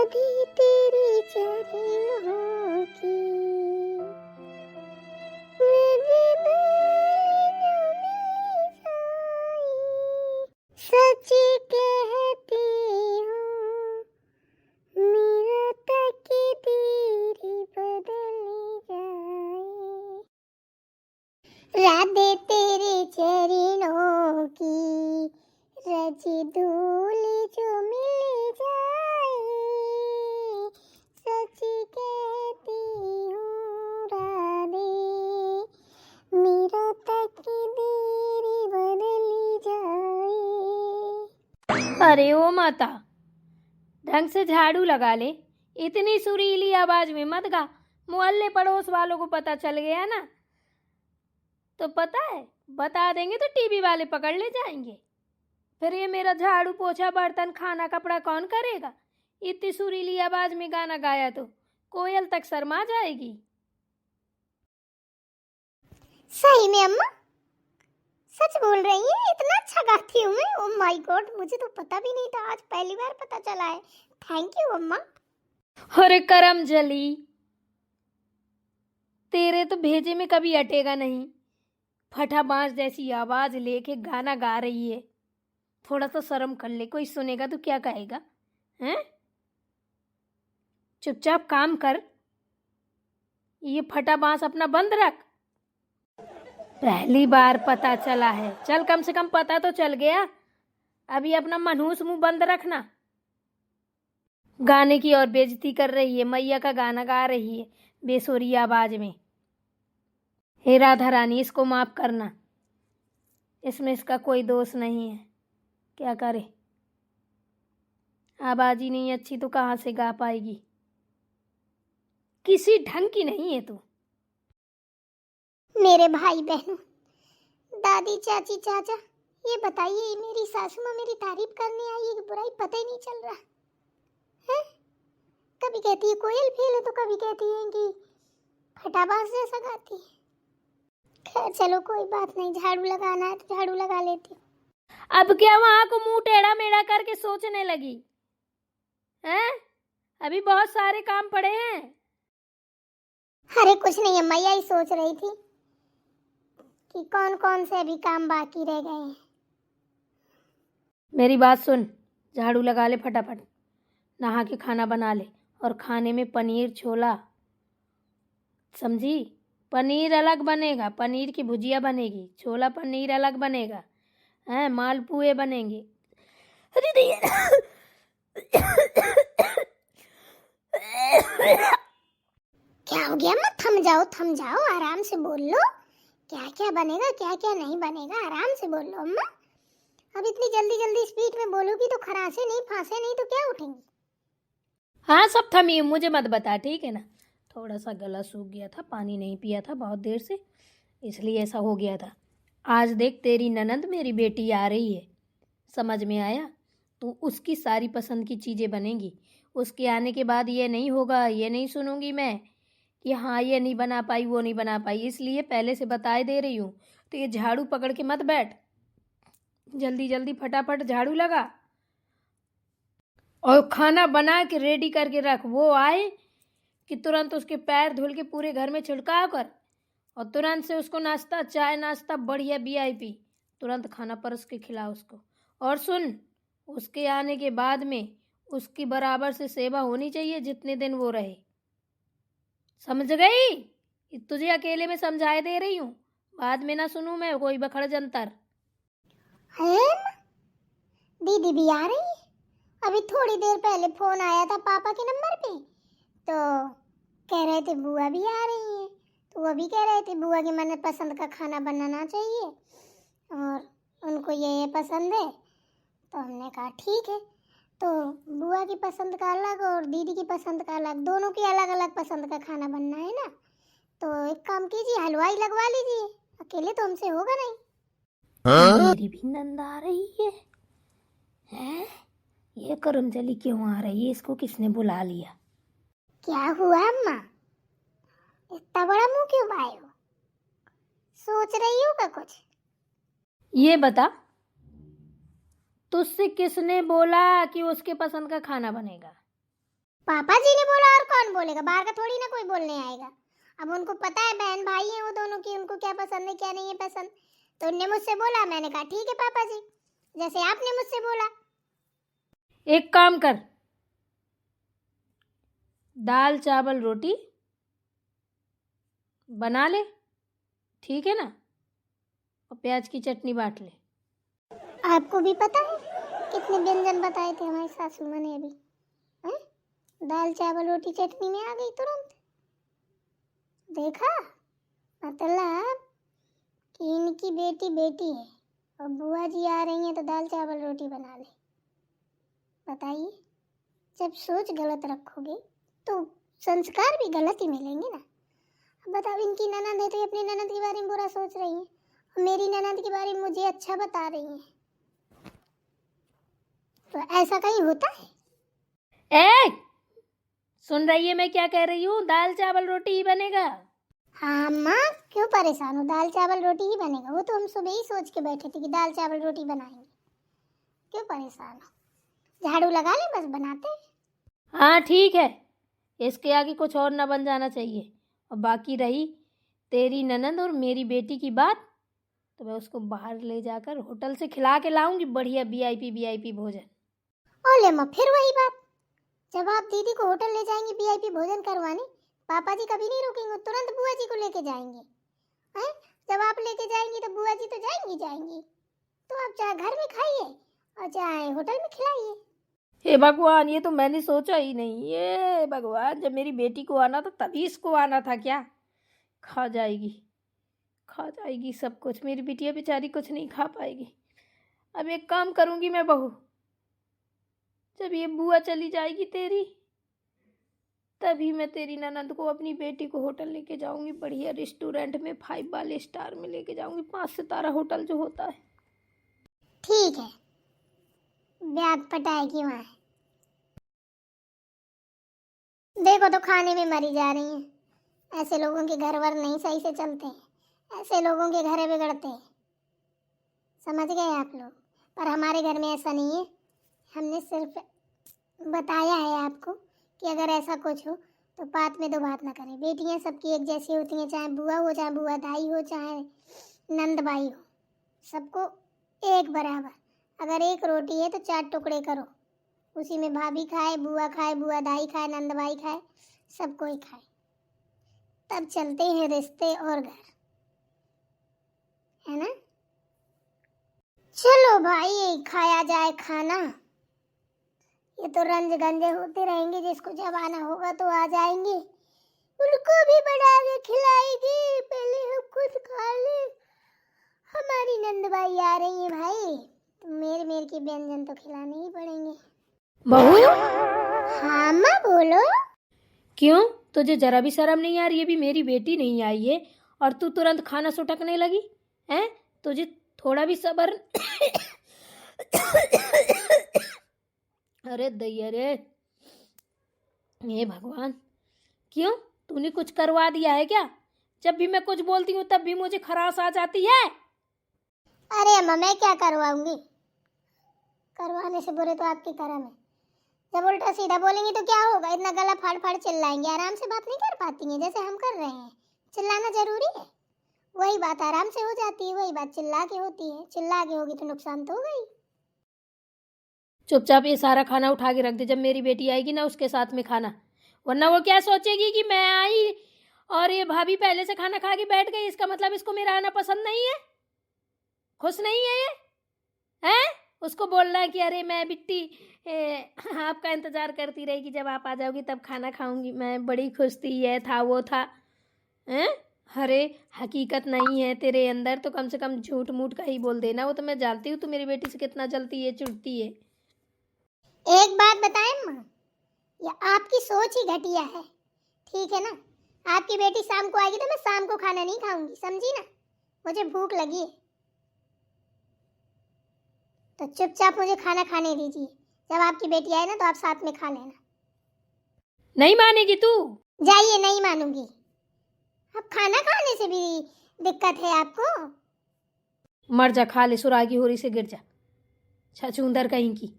राधे तेरे चरणों की मेरी बाल जो मिल जाए, सच कहती हूँ मेरा तकदीर बदल जाए। राधे तेरे चरणों की रज धूल जो मिल जाए, सच कहती हूँ राधे मेरा तकदीर बदल जाए। अरे ओ माता, ढंग से झाड़ू लगा ले। इतनी सुरीली आवाज में मत गा, मोहल्ले पड़ोस वालों को पता चल गया ना तो पता है बता देंगे तो टीवी वाले पकड़ ले जाएंगे। फिर ये मेरा झाड़ू पोछा बर्तन खाना कपड़ा कौन करेगा? इतनी सुरीली आवाज में गाना गाया तो कोयल तक शर्मा जाएगी। सही में अम्मा सच बोल रही है, इतना अच्छा गाती हूँ मैं। ओह माय गॉड, मुझे तो पता भी नहीं था, आज पहली बार पता चला है। थैंक यू अम्मा। अरे करम जली, तेरे तो भेजे में कभी अटेगा नहीं। फटा बांस जैसी आवाज लेके गाना गा रही है। थोड़ा तो शर्म कर ले, कोई सुनेगा तो क्या कहेगा? हैं? चुपचाप काम कर, ये फटा बांस अपना बंद रख। पहली बार पता चला है, चल कम से कम पता तो चल गया। अभी अपना मनहूस मुंह बंद रखना। गाने की और बेइज्जती कर रही है, मैया का गाना गा रही है बेसुरी आवाज में। हे राधा रानी, इसको माफ करना, इसमें इसका कोई दोष नहीं है। क्या करे, आवाज ही नहीं अच्छी तो कहाँ से गा पाएगी? किसी ढंग की नहीं है तू। मेरे भाई बहनों, दादी चाची चाचा, ये बताइए मेरी सासू माँ मेरी तारीफ करने आई है कि बुराई, पता ही नहीं चल रहा है। कभी कहती है कोयल फेल है तो कभी कहती है कि फटाबाज जैसा गाती है। खैर चलो कोई बात नहीं, झाड़ू लगाना है तो झाड़ू लगा लेती हूँ। अब क्या वहां को मुंह टेढ़ा मेढ़ा करके सोचने लगी हैं? अभी बहुत सारे काम पड़े हैं। अरे कुछ नहीं अम्मा, यही सोच रही थी कि कौन कौन से अभी काम बाकी रह गए हैं। मेरी बात सुन, झाड़ू लगा ले फटाफट, नहा के खाना बना ले और खाने में पनीर छोला, समझी? पनीर अलग बनेगा, पनीर की भुजिया बनेगी, छोला पनीर अलग बनेगा, हैं? मालपुए बनेंगे। अरे नहीं क्या हो गया अम्मा? थम जाओ, आराम से बोल लो। क्या क्या बनेगा क्या क्या नहीं बनेगा, आराम से बोल लो अम्मा। अब इतनी जल्दी जल्दी स्पीड में बोलोगी तो खरासे नहीं फांसे नहीं तो क्या उठेंगी? हाँ सब थमी, मुझे मत बता, ठीक है ना? थोड़ा सा गला सूख गया था, पानी नहीं पिया था बहुत देर से, इसलिए ऐसा हो गया था। आज देख तेरी ननद मेरी बेटी आ रही है, समझ में आया? तो उसकी सारी पसंद की चीज़ें बनेंगी। उसके आने के बाद ये नहीं होगा, ये नहीं सुनूंगी मैं कि हाँ ये नहीं बना पाई वो नहीं बना पाई, इसलिए पहले से बताए दे रही हूँ। तो ये झाड़ू पकड़ के मत बैठ, जल्दी जल्दी फटाफट झाड़ू लगा और खाना बना के रेडी करके रख। वो आए कि तुरंत उसके पैर धुल के पूरे घर में छिड़काव कर और तुरंत से उसको नाश्ता, चाय नाश्ता बढ़िया VIP तुरंत खाना परस के खिला उसको। और सुन, उसके आने के बाद में उसकी बराबर से सेवा होनी चाहिए जितने दिन वो रहे, समझ गई? तुझे अकेले में समझाए दे रही हूँ, बाद में ना सुनूं मैं कोई बखड़ जंतर। है दीदी भी आ रही है। अभी थोड़ी देर पहले फोन आया था पापा के नंबर पे, तो कह रहे थे बुआ भी आ रही है। तो वो भी कह रहे थे बुआ की मन पसंद का खाना बनाना चाहिए और उनको ये पसंद है। तो हमने कहा ठीक है, तो बुआ की पसंद का अलग और दीदी की पसंद का अलग, दोनों की अलग अलग पसंद का खाना बनना है ना। तो एक काम कीजिए, हलवाई लगवा लीजिए, अकेले तो हमसे होगा नहीं। मेरी भी नंद आ रही है, हैं? ये करमजली क्यों आ रही है? इसको किसने बुला लिया? क्या हुआ अम्मा, इतना बड़ा मुंह क्यों भाई हो? सोच रही हो क्या कुछ? ये बता, तुझसे किसने बोला कि उसके पसंद का खाना बनेगा? पापा जी ने बोला और कौन बोलेगा, बाहर का थोड़ी ना कोई बोलने आएगा। अब उनको पता है बहन भाई हैं वो दोनों की, उनको क्या पसंद है क्या नहीं है पसंद। तो उनने मुझसे बोला, मैंने कहा ठीक है पापा जी, जैसे आपने मुझसे बोला। एक काम कर, दाल चावल रोटी बना ले, ठीक है ना, और प्याज की चटनी बांट ले। आपको भी पता है कितने व्यंजन बताए थे हमारी सासू माँ ने अभी, हैं? दाल चावल रोटी चटनी में आ गई तुरंत। देखा, मतलब कि इनकी बेटी बेटी है और बुआ जी आ रही हैं तो दाल चावल रोटी बना ले। बताइए, जब सोच गलत रखोगे तो संस्कार भी गलत ही मिलेंगे ना। अब बताओ, इनकी ननद है तो ये अपनी ननद के बारे में बुरा सोच रही है और मेरी ननद के बारे में मुझे अच्छा बता रही है। तो ऐसा कहीं होता है? ए, सुन रही है मैं क्या कह रही हूँ? दाल चावल रोटी ही बनेगा। हाँ माँ, क्यों परेशान हो, दाल चावल रोटी ही बनेगा। वो तो हम सुबह ही सोच के बैठे थे कि दाल चावल रोटी बनाएंगे, क्यों परेशान हो। झाड़ू लगा ले, बस बनाते हैं। हाँ ठीक है, इसके आगे कुछ और ना बन जाना चाहिए। और बाकी रही तेरी ननद और मेरी बेटी की बात, तो मैं उसको बाहर ले जाकर होटल से खिला के लाऊंगी बढ़िया वीआईपी भोजन। ओले माँ, फिर वही बात। जब आप दीदी को होटल ले जाएंगी वीआईपी भोजन करवाने, पापा जी कभी नहीं रुकेंगे, तुरंत बुआ जी को लेके जाएंगे। हैं? जब आप लेके जाएंगी तो बुआ जी तो जाएंगी। तो आप चाहे घर में खाइए और चाहे होटल में खिलाइए। हे भगवान, ये तो मैंने सोचा ही नहीं। ये भगवान, जब मेरी बेटी को आना था तभी इसको आना था क्या? खा जाएगी सब कुछ। मेरी बिटिया बेचारी कुछ नहीं खा पाएगी। अब एक काम करूंगी मैं बहू, जब ये बुआ चली जाएगी तेरी, तभी मैं तेरी ननद को अपनी बेटी को होटल लेके जाऊंगी, बढ़िया रेस्टोरेंट में 5 वाले स्टार में लेके जाऊंगी, 5 सितारा होटल जो होता है। ठीक है, ब्याह पटाएगी वहाँ। देखो तो खाने में मरी जा रही हैं। ऐसे लोगों के घर वर नहीं सही से चलते हैं, ऐसे लोगों के घर बिगड़ते हैं। समझ गए आप लोग? पर हमारे घर में ऐसा नहीं है। हमने सिर्फ बताया है आपको कि अगर ऐसा कुछ हो तो बात में दो बात ना करें। बेटियां सबकी एक जैसी होती हैं, चाहे बुआ हो, चाहे बुआ दाई हो, चाहे नंदबाई हो, सबको एक बराबर। अगर एक रोटी है तो 4 टुकड़े करो, उसी में भाभी खाए, बुआ दाई खाए, नंदबाई खाए, सब कोई खाए, तब चलते हैं रिश्ते और घर, है ना। चलो भाई, खाया जाए खाना। ये तो रंज गंजे होते रहेंगे, जिसको जब आना होगा तो आ जाएंगे, उनको भी बना के खिलाएगी। पहले हम खुद खा ले। हमारी नंदबाई आ रही है भाई, तो मेरे के व्यंजन तो खिलाने ही पड़ेंगे। बहू, हाँ माँ बोलो। क्यों, तुझे जरा भी शर्म नहीं आ रही? ये भी मेरी बेटी नहीं आई है और तू तुरंत खाना सुटकने लगी हैं? तुझे थोड़ा भी सब्र अरे दैया रे, ये भगवान, क्यों, तूने कुछ करवा दिया है क्या? जब भी मैं कुछ बोलती हूँ तब भी मुझे खराश आ जाती है। अरे अम्मा, मैं क्या करवाऊंगी? करवाने से बुरे तो आपके कर्म है। जब उल्टा सीधा बोलेंगी तो क्या होगा? इतना गला फाड़ फाड़ चिल्लाएंगे, आराम से बात नहीं कर पाती हैं जैसे हम कर रहे हैं। चिल्लाना जरूरी है? वही बात आराम से हो जाती है, वही बात चिल्ला के होती है। चिल्ला के होगी तो नुकसान तो होगा ही। चुपचाप ये सारा खाना उठा के रख दे, जब मेरी बेटी आएगी ना उसके साथ में खाना, वरना वो क्या सोचेगी कि मैं आई और ये भाभी पहले से खाना खा के बैठ गई, इसका मतलब इसको मेरा आना पसंद नहीं है, खुश नहीं है ये, हैं? उसको बोलना है कि अरे मैं बिट्टी आपका इंतजार करती रहेगी, जब आप आ जाओगी तब खाना खाऊंगी, मैं बड़ी खुश थी, ये था वो था, हैं? अरे हकीकत नहीं है तेरे अंदर तो कम से कम झूठ मूठ का ही बोल देना। वो तो मैं जानती हूँ तू मेरी बेटी से कितना जलती है, चिढ़ती है। एक बात बताएं माँ, ये आपकी सोच ही घटिया है, ठीक है ना। आपकी बेटी शाम को आएगी तो मैं शाम को खाना नहीं खाऊंगी, समझी ना। मुझे भूख लगी है तो चुपचाप मुझे खाना खाने दीजिए। जब आपकी बेटी आए ना तो आप साथ में खा लेना। नहीं मानेगी तू? जाइए, नहीं मानूंगी। अब खाना खाने से भी दिक्कत है आपको? मर जा, खा ले, सुरागी होरी से गिर जा, छछूंदर कहीं की।